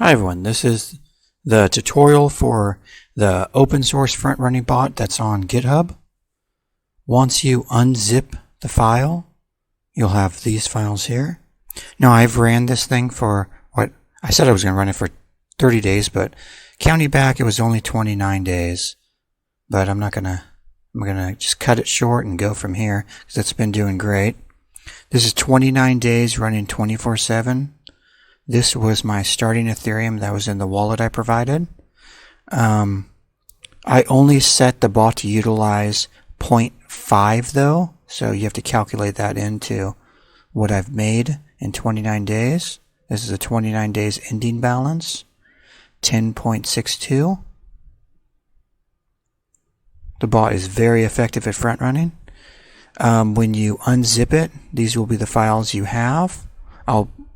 Hi everyone, this is the tutorial for the open source front running bot that's on GitHub. Once you unzip the file, you'll have these files here. Now I've ran this thing for what I said I was going to run it for 30 days, but counting back it was only 29 days. But I'm going to just cut it short and go from here because it's been doing great. This is 29 days running 24/7. This was my starting Ethereum that was in the wallet I provided. I only set the bot to utilize 0.5 though, so you have to calculate that into what I've made in 29 days. This is a 29 days ending balance, 10.62. The bot is very effective at front running. When you unzip it, these will be the files you have.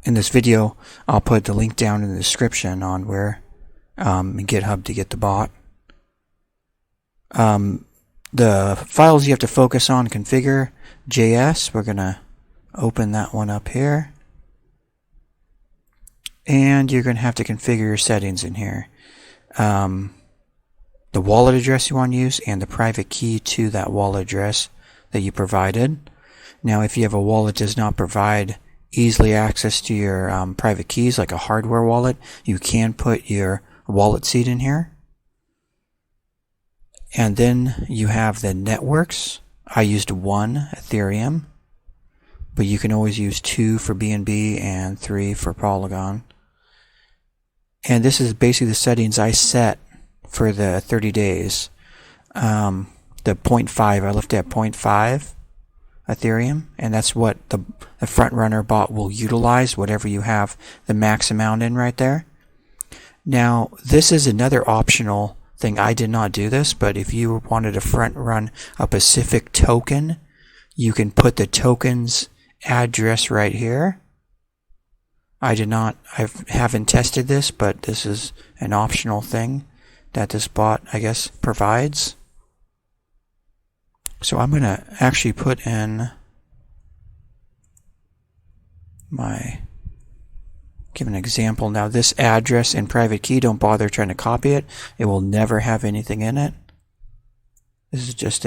In this video, I'll put the link down in the description on where in GitHub to get the bot. The files you have to focus on, configure JS. We're going to open that one up here. And you're going to have to configure your settings in here. The wallet address you want to use and the private key to that wallet address that you provided. Now, if you have a wallet that does not provide easily access to your private keys, like a hardware wallet, you can put your wallet seed in here. And then you have the networks. I used 1 Ethereum, but you can always use 2 for BNB and 3 for Polygon. And this is basically the settings I set for the 30 days. The 0.5, I left it at 0.5 Ethereum, and that's what the front runner bot will utilize, whatever you have the max amount in right there. Now, this is another optional thing. I did not do this, but if you wanted to front run a specific token, you can put the token's address right here. I haven't tested this, but this is an optional thing that this bot, I guess, provides. So I'm going to actually put in give an example. Now this address and private key, don't bother trying to copy it. It will never have anything in it. This is just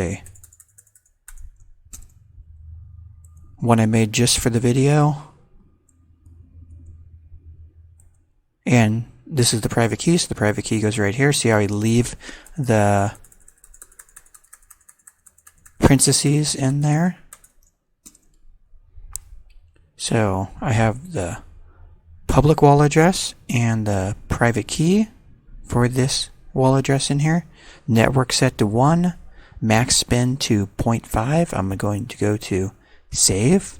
one I made just for the video. And this is the private key, so the private key goes right here. See how I leave the parentheses in there? So I have the public wallet address and the private key for this wallet address in here. Network set to 1, max spend to 0.5. I'm going to go to save.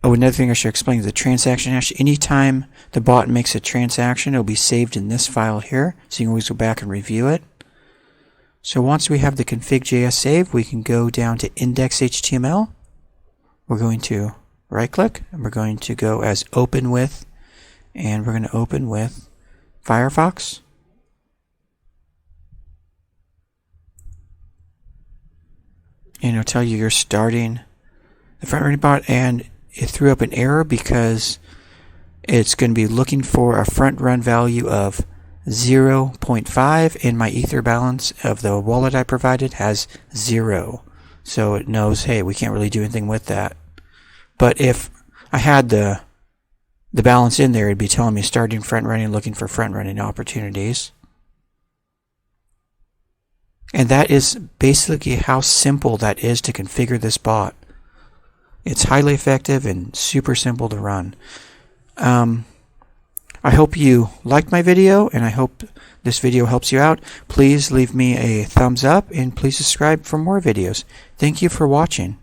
Oh, another thing I should explain is the transaction hash. Anytime the bot makes a transaction, it'll be saved in this file here, so you can always go back and review it. So once we have the config.js saved, we can go down to index.html. We're going to right-click, and we're going to go as open with, and we're going to open with Firefox. And it'll tell you you're starting the front running bot, and it threw up an error because it's going to be looking for a front run value of 0.5, and my Ether balance of the wallet I provided has 0. So it knows, hey, we can't really do anything with that. But if I had the balance in there, it'd be telling me starting front running, looking for front running opportunities. And that is basically how simple that is to configure this bot. It's highly effective and super simple to run. I hope you liked my video, and I hope this video helps you out. Please leave me a thumbs up, and please subscribe for more videos. Thank you for watching.